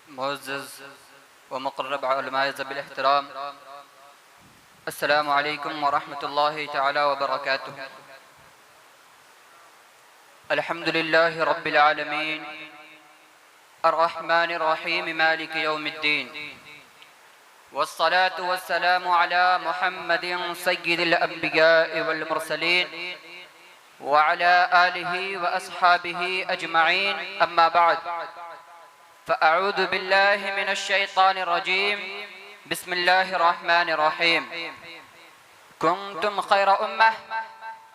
معزز ومقرب علماء ذوي الاحترام، السلام علیکم ورحمۃ اللہ تعالی وبرکاتہ۔ الحمد للہ رب العالمین الرحمن الرحیم مالک یوم الدین، والصلاة والسلام على محمد سید الانبیاء والمرسلین وعلى آلہ واصحابہ اجمعین، اما بعد فأعوذ بالله من الشيطان الرجيم، بسم الله الرحمن الرحيم۔ كنتم خير أمة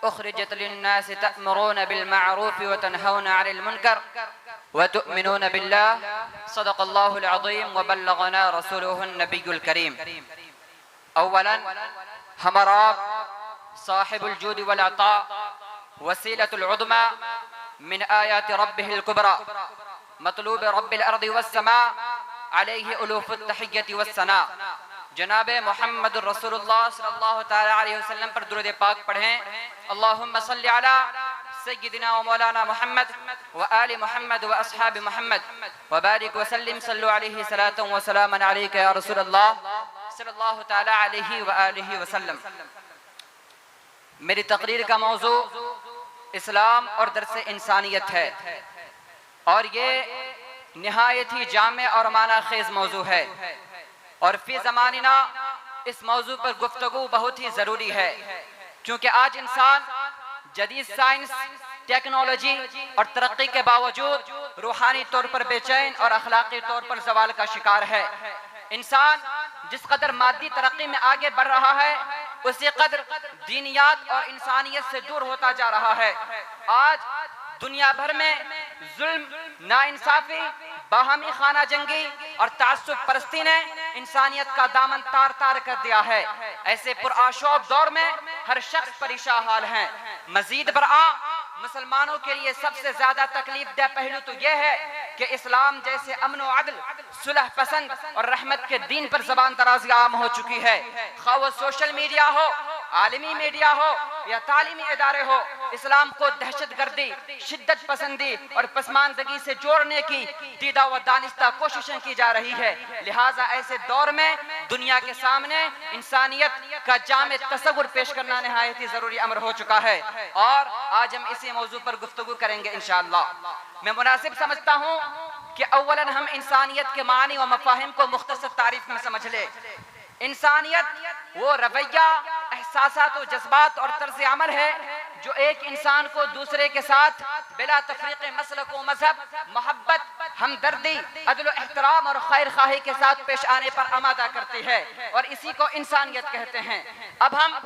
أخرجت للناس تأمرون بالمعروف وتنهون عن المنكر وتؤمنون بالله، صدق الله العظيم وبلغنا رسوله النبي الكريم۔ اولا ہمارا صاحب الجود والعطاء وسيلة العظمى من آيات ربه الكبرى، مطلوب رب الارض والسماء، علیہ الوف التحیت والثناء، جناب محمد رسول اللہ صلی اللہ تعالی علیہ وسلم پر درود پاک پڑھیں۔ اللہم صلی علی سیدنا و مولانا محمد وآل محمد واصحاب محمد وبارک وسلم، صلو علیہ صلاۃ و سلام علیک یا رسول اللہ صلی اللہ تعالی علیہ وآلہ وسلم۔ میری تقریر کا موضوع اسلام اور درس انسانیت ہے، اور یہ نہایت ہی جامع اور معنی خیز موضوع ہے، اور فی زماننا اس موضوع پر گفتگو بہت ہی ضروری ہے، کیونکہ آج انسان جدید سائنس، ٹیکنالوجی اور ترقی کے باوجود روحانی طور پر بے چین اور اخلاقی طور پر زوال کا شکار ہے۔ انسان جس قدر مادی ترقی میں آگے بڑھ رہا ہے، اسی قدر دینیات اور انسانیت سے دور ہوتا جا رہا ہے۔ آج دنیا بھر میں ظلم، ناانصافی، باہمی خانہ جنگی اور تعصب پرستی نے انسانیت کا دامن تار تار کر دیا ہے۔ ایسے پرآشوب دور میں ہر شخص پریشان حال ہے۔ مزید برآں مسلمانوں کے لیے سب سے زیادہ تکلیف دہ پہلو تو یہ ہے کہ اسلام جیسے امن و عدل، صلح پسند اور رحمت کے دین پر زبان درازی عام ہو چکی ہے۔ خواہ وہ سوشل میڈیا ہو، عالمی میڈیا ہو یا تعلیمی ادارے ہو، اسلام کو دہشت گردی، شدت پسندی اور پسماندگی سے جوڑنے کی دیدہ و دانستہ کوششیں کی جا رہی ہے۔ لہٰذا ایسے دور میں دنیا کے سامنے انسانیت کا جامع تصور پیش کرنا نہایت ہی ضروری امر ہو چکا ہے، اور آج ہم اسی موضوع پر گفتگو کریں گے انشاءاللہ۔ میں مناسب سمجھتا ہوں کہ اولاً ہم انسانیت کے معنی و مفاہیم کو مختصر تعریف میں سمجھ لیں۔ انسانیت وہ رویہ، احساسات و جذبات اور طرز عمل ہے جو ایک انسان کو دوسرے کے ساتھ بلا تفریق مسلک و مذہب، محبت، ہمدردی، عدل و احترام اور خیر خواہی کے ساتھ پیش آنے پر آمادہ کرتی ہے، اور اسی کو انسانیت کہتے ہیں۔ اب ہم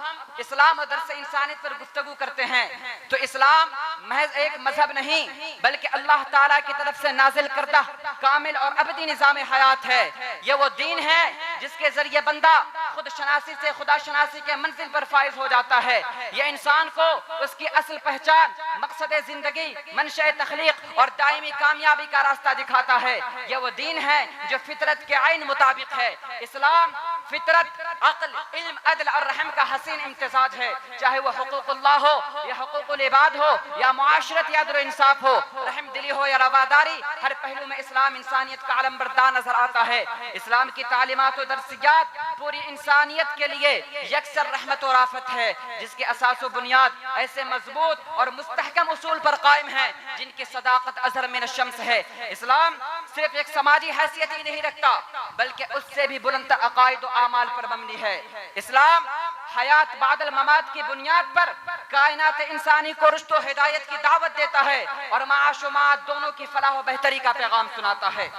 اسلام اور درس انسانیت پر گفتگو کرتے ہیں تو اسلام محض ایک مذہب نہیں بلکہ اللہ تعالیٰ کی طرف سے نازل کردہ کامل اور ابدی نظام حیات ہے۔ یہ وہ دین ہے جس کے ذریعے بندہ خود شناسی سے خدا شناسی کے منزل پر فائز ہو جاتا ہے۔ یہ انسان کو اس کی اصل پہچان، مقصد زندگی، منشأ تخلیق اور دائمی کامیابی کا راستہ دکھاتا ہے۔ یہ وہ دین ہے جو فطرت کے عین مطابق ہے۔ اسلام فطرت، عقل، علم، عدل اور رحم کا حسین امتزاج ہے، چاہے وہ حقوق اللہ ہو یا حقوق العباد ہو یا معاشرت یا عدل و انصاف ہو، رحم دلی ہو یا رواداری، ہر پہلو میں اسلام انسانیت کا علم بردار نظر آتا ہے۔ اسلام کی تعلیمات و درسیات پوری انسانیت کے لیے یکسر رحمت و رافت ہے، جس کے اساس و بنیاد ایسے مضبوط اور مستحکم اصول پر قائم ہے جن کی صداقت ازہر من الشمس ہے۔ اسلام صرف ایک سماجی حیثیت ہی نہیں رکھتا بلکہ اس سے بھی بلند عقائد و اعمال پر مبنی ہے۔ اسلام حیات بعد الممات کی بنیاد پر کائنات انسانی کو رشد و ہدایت کی دعوت دیتا ہے اور معاش و معاد دونوں کی فلاح و بہتری کا پیغام سناتا ہے۔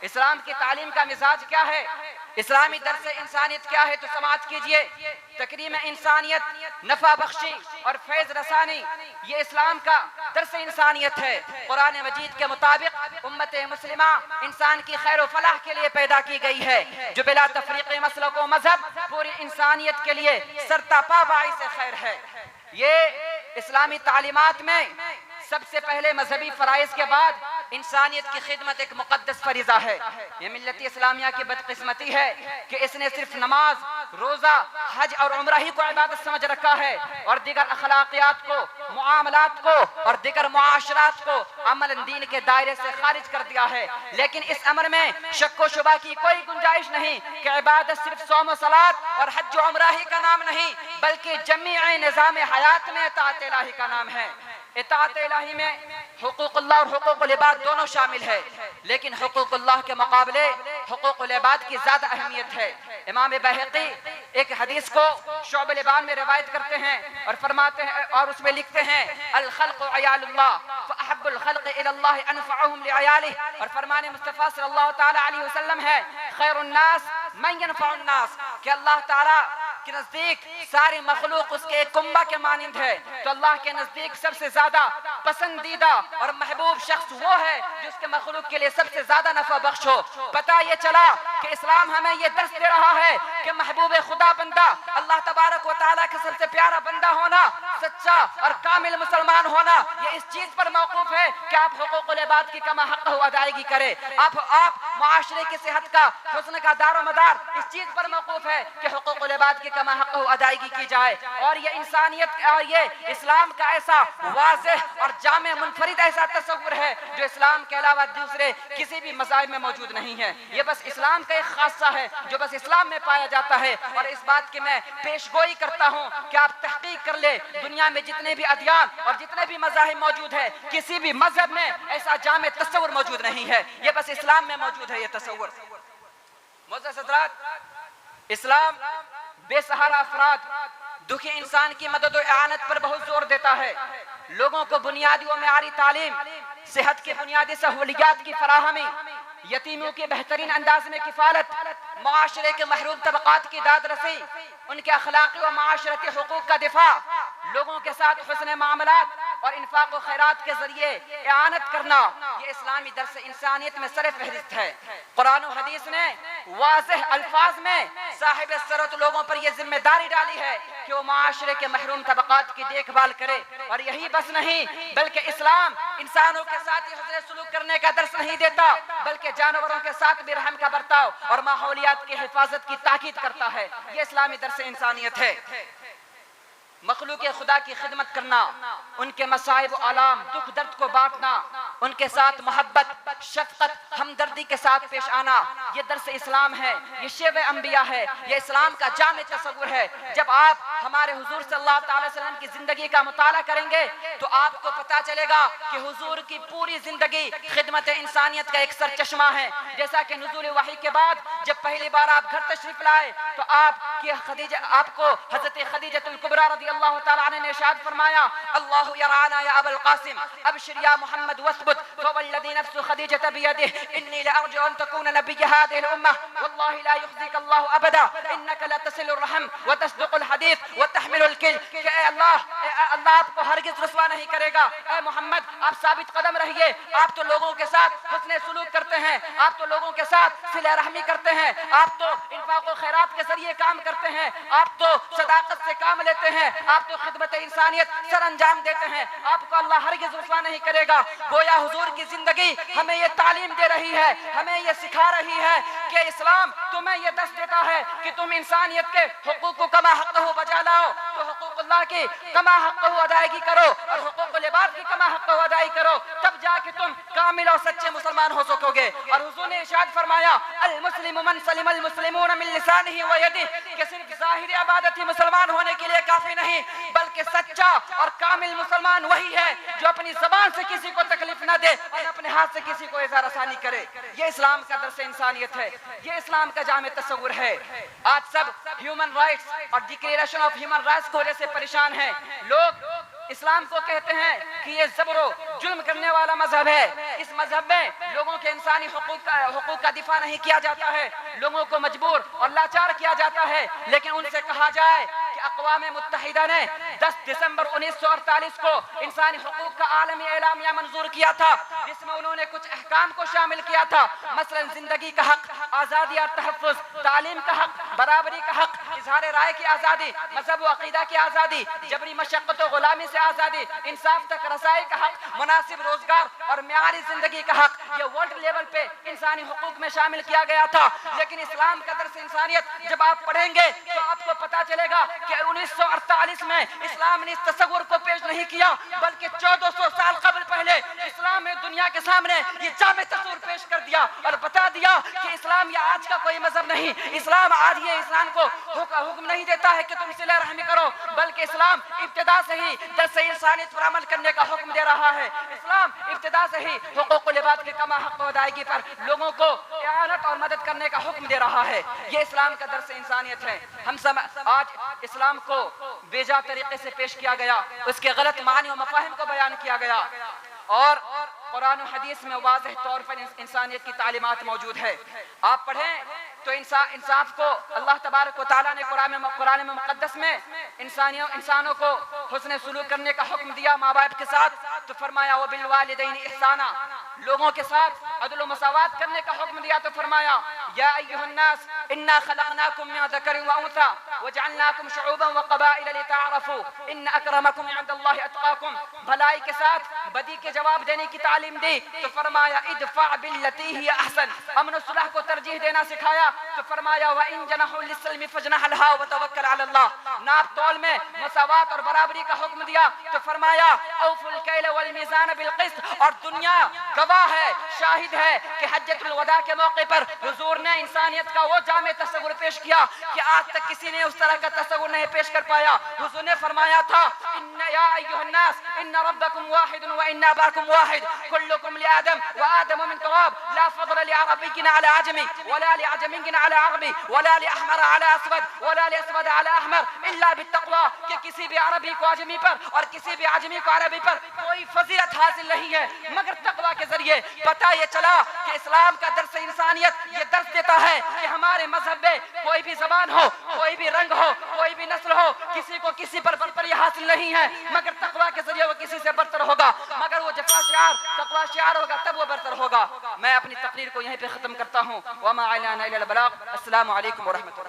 اسلام کی تعلیم کا مزاج کیا ہے؟ اسلامی درس انسانیت کیا ہے؟ تو سماعت کیجئے۔ تکریم انسانیت، نفع بخشی اور فیض رسانی، یہ اسلام کا درس انسانیت ہے۔ قرآن مجید کے مطابق امت مسلمہ انسان کی خیر و فلاح کے لیے پیدا کی گئی ہے، جو بلا تفریق مسلک و مذہب پوری انسانیت کے لیے سرتاپا باعث خیر ہے۔ یہ اسلامی تعلیمات میں سب سے پہلے مذہبی فرائض کے بعد انسانیت کی خدمت ایک مقدس فریضہ ہے۔ یہ ملت اسلامیہ کی بدقسمتی ہے کہ اس نے صرف نماز، روزہ حج اور عمرہ ہی کو عبادت سمجھ رکھا ہے اور دیگر اخلاقیات کو معاملات کو اور دیگر معاشرات کو عمل دین کے دائرے سے خارج کر دیا ہے لیکن اس امر میں شک و شبہ کی کوئی گنجائش نہیں کہ عبادت صرف صوم و صلاۃ اور حج و عمرہ ہی کا نام نہیں بلکہ جمیع نظام حیات میں اطاعت الہی کا نام ہے اطاعت الہی میں حقوق اللہ اور حقوق العباد دونوں شامل ہے لیکن حقوق اللہ کے مقابلے حقوق العباد کی زیادہ اہمیت ہے امام بہقی ایک حدیث کو شعب الابان میں روایت کرتے ہیں اور فرماتے ہیں اور اس میں لکھتے ہیں الخلق عیال اللہ فاحب الخلق الى اللہ انفعهم لعیالہ اور فرمان مصطفیٰ صلی اللہ تعالی علیہ وسلم ہے خیر الناس من ينفع الناس کہ اللہ تعالی کے نزدیک ساری مخلوق اس کے ایک کنبہ کے مانند ہے تو اللہ کے نزدیک سب سے زیادہ پسندیدہ اور محبوب شخص وہ ہے جو اس کے مخلوق کے لیے سب سے زیادہ نفع بخش ہو پتہ یہ چلا کہ اسلام ہمیں یہ درس دے رہا ہے کہ محبوب خدا بندہ اللہ تبارک و تعالیٰ کا سب سے پیارا بندہ ہونا سچا اور کامل مسلمان ہونا یہ اس چیز پر موقوف ہے کہ آپ حقوق العباد کی کما حق ادائیگی کریں آپ معاشرے کی صحت کا حسن کا دار و مدار اس چیز پر موقوف ہے کہ حقوق العباد کی کما حق ادائیگی کی جائے اور یہ انسانیت اور یہ اسلام کا ایسا واضح اور جامع منفرد ایسا تصور ہے جو اسلام کے علاوہ دوسرے کسی بھی مذاہب میں موجود نہیں ہے یہ بس اسلام کا ایک خاصہ ہے جو بس اسلام میں پایا جاتا ہے اور اس بات کی میں پیش گوئی کرتا ہوں کہ آپ تحقیق کر لیں دنیا میں جتنے بھی ادیان اور جتنے بھی مذاہب موجود ہیں کسی بھی مذہب میں ایسا جامع تصور موجود نہیں ہے یہ بس اسلام میں موجود ہے یہ تصور معزز حضرات اسلام بے سہارا افراد دکھی انسان کی مدد و اعانت پر بہت زور دیتا ہے لوگوں کو بنیادی و معیاری تعلیم صحت کی بنیادی سہولیات کی فراہمی یتیموں کے بہترین انداز میں کفالت معاشرے کے محروم طبقات کی داد رسی ان کے اخلاقی و معاشرتی حقوق کا دفاع لوگوں کے ساتھ حسن معاملات اور انفاق و خیرات کے ذریعے اعانت کرنا یہ اسلامی درس انسانیت میں سر فہرست ہے قرآن و حدیث نے واضح الفاظ میں صاحب ثروت لوگوں پر یہ ذمہ داری ڈالی ہے کہ وہ معاشرے کے محروم طبقات کی دیکھ بھال کرے اور یہی بس نہیں بلکہ اسلام انسانوں کے ساتھ حسن سلوک کرنے کا درس نہیں دیتا بلکہ جانوروں کے ساتھ بھی رحم کا برتاؤ اور ماحولیات کی حفاظت کی تاکید کرتا ہے یہ اسلامی درس انسانیت ہے مخلوق خدا کی خدمت کرنا ان کے مصائب و آلام دکھ درد کو بانٹنا ان کے ساتھ محبت شفقت ہمدردی کے ساتھ پیش آنا یہ درس اسلام ہے یہ شیوہ انبیاء ہے یہ اسلام کا جامع تصور ہے جب آپ ہمارے حضور صلی اللہ علیہ وسلم کی زندگی کا مطالعہ کریں گے تو آپ کو پتا چلے گا کہ حضور کی پوری زندگی خدمت انسانیت کا ایک سر چشمہ ہے جیسا کہ نزول وحی کے بعد جب پہلی بار آپ گھر تشریف لائے تو آپ کو حضرت خدیجہ الکبریٰ رضی اللہ تعالیٰ عنہ نے ارشاد فرمایا اللہ یرانا یا ابا القاسم ابشر یا محمد واثبت فوالذی نفس خدیجہ بیدہ انی لارجو ان تکون نبی هذه الامہ واللہ لا یخزیک اللہ ابدا انک لتصل الرحم وتصدق الحدیث وتحمل الکل کہ اے اللہ آپ کو ہرگز رسوا نہیں کرے گا اے محمد آپ ثابت قدم رہیے آپ تو لوگوں کے ساتھ حسن سلوک کرتے ہیں آپ تو لوگوں کے ساتھ صلہ رحمی کرتے ہیں آپ تو انفاق و خیرات کے ذریعے کام کرتے ہیں آپ تو صداقت سے کام لیتے ہیں آپ تو خدمت انسانیت سر انجام دیتے ہیں آپ کو اللہ ہرگز رسوا نہیں کرے گا گویا حضور کی زندگی ہمیں یہ تعلیم دے رہی ہے ہمیں یہ سکھا رہی ہے کہ اسلام تمہیں یہ دس دیتا ہے کہ تم انسانیت کے حقوق کو کما حق ہو بجا لاؤ تو حقوق اللہ کی کما حق ہو ادائیگی کرو اور حقوق العباد کی کما حق ہو ادائیگی کرو تب جا کے تم کامل اور سچے مسلمان ہو سکو گے اور حضور نے ارشاد فرمایا المسلم من سلم المسلمون من لسانه ويده کہ صرف ظاہری عبادت ہی مسلمان ہونے کے لیے کافی نہیں بلکہ سچا اور کامل مسلمان وہی ہے جو اپنی زبان سے کسی کو تکلیف نہ دے اور اپنے ہاتھ سے کسی کو اظہار آسانی کرے یہ اسلام کا درس انسانیت ہے یہ اسلام کا جامع تصور ہے آج سب ہیومن رائٹس اور ڈکلیریشن آف ہیومن رائٹس کو وجہ سے پریشان ہیں لوگ اسلام کو کہتے ہیں کہ یہ زبر و ظلم کرنے والا مذہب ہے اس مذہب میں لوگوں کے انسانی حقوق کا دفاع نہیں کیا جاتا ہے لوگوں کو مجبور اور لاچار کیا جاتا ہے لیکن ان سے کہا جائے کہ اقوام متحدہ نے 10 دسمبر 1948 کو انسانی حقوق کا عالمی اعلامیہ منظور کیا تھا، جس میں انہوں نے کچھ احکام کو شامل کیا تھا، مثلا زندگی کا حق، آزادی اور تحفظ، تعلیم کا حق، برابری کا حق، اظہار رائے کی آزادی، مذہب و عقیدہ کی آزادی، جبری مشقت و غلامی سے آزادی، انصاف تک رسائی کا حق، مناسب روزگار اور معیاری زندگی کا حق، یہ ورلڈ لیول پہ انسانی حقوق میں شامل کیا گیا تھا۔ لیکن اسلام کا درس انسانیت جب آپ پڑھیں گے تو آپ کو پتا چلے گا کہ 1948 میں اسلام نے اس تصور کو پیش نہیں کیا، بلکہ 1400 سال قبل پہلے اسلام نے دنیا کے سامنے یہ جامع تصور پیش کر دیا اور بتا دیا کہ اسلام یہ آج کا کوئی مذہب نہیں، اسلام آج یہ انسان کو حکم نہیں دیتا ہے کہ تم صلہ رحمی کرو، بلکہ اسلام ابتدا سے ہی درس انسانیت پر عمل کرنے کا حکم دے رہا ہے۔ اسلام ابتدا سے ہی حقوق العباد کے کما حق و ادائیگی پر لوگوں کو اعانت اور مدد کرنے کا حکم دے رہا ہے۔ یہ اسلام کا درس انسانیت ہے۔ ہم سب آج اسلام کو بے جا طریقے سے پیش کیا گیا، اس کے غلط معنی و مفاہیم کو بیان کیا گیا، اور قرآن و حدیث میں واضح طور پر انسانیت کی تعلیمات موجود ہے۔ آپ پڑھیں تو انصاف کو اللہ تبارک و تعالیٰ نے قرآن مقدس میں انسانوں کو حسن سلوک کرنے کا حکم دیا ماں باپ کے ساتھ، تو فرمایا وبالوالدین احسانا، لوگوں کے ساتھ عدل و مساوات کرنے کا حکم دیا تو فرمایا یا ایھا الناس انا خلقناکم من ذکر وانثی وجعلناکم شعوبا وقبائل لتعارفوا ان اکرمکم عند اللہ اتقاکم، بھلائی کے ساتھ بدی کے جواب دینے کی تعلیم دی تو فرمایا ادفع باللتی ہی احسن، امن و صلح کو ترجیح دینا سکھایا تو فرمایا وان جنحوا للسلم فاجنح لها وتوکل علی اللہ، ناپ تول میں مساوات اور برابری کا حکم دیا تو فرمایا اوفوا الکیل والمیزان بالقسط، اور دنیا گواہ ہے، شاہد ہے کہ حجۃ الوداع کے موقع پر حضور نے انسانیت کا وہ جامع تصور پیش کیا کہ آج تک کسی نے اس طرح کا تصور نہیں پیش کر پایا۔ حضور نے فرمایا تھا ان یا ایھا الناس ان ربکم واحد وان اباکم واحد کلکم لآدم وآدم من تراب لا فضل لعربی على عجمی ولا لعجمی على عربی ولا لاحمر على اسود ولا لاسود على احمر الا بالتقوی، کہ کسی بھی عربی کو عجمی پر اور کسی بھی عجمی کو عربی پر کوئی فضیلت حاصل نہیں ہے مگر تقوی کے ذریعے۔ پتہ یہ چلا کہ اسلام کا درس انسانیت یہ درس دیتا ہے کہ ہمارے مذہب میں کوئی بھی زبان ہو، کوئی بھی رنگ ہو، کوئی بھی نسل ہو، کسی کو کسی پر برتری حاصل نہیں ہے مگر تقوی کے ذریعے وہ کسی سے برتر ہوگا، مگر وہ جفا شعار تقوی شعار ہوگا تب وہ برتر ہوگا۔ میں اپنی تقریر کو یہیں پہ ختم کرتا ہوں۔ وما علینا الا البلاغ۔ السلام علیکم ورحمۃ اللہ۔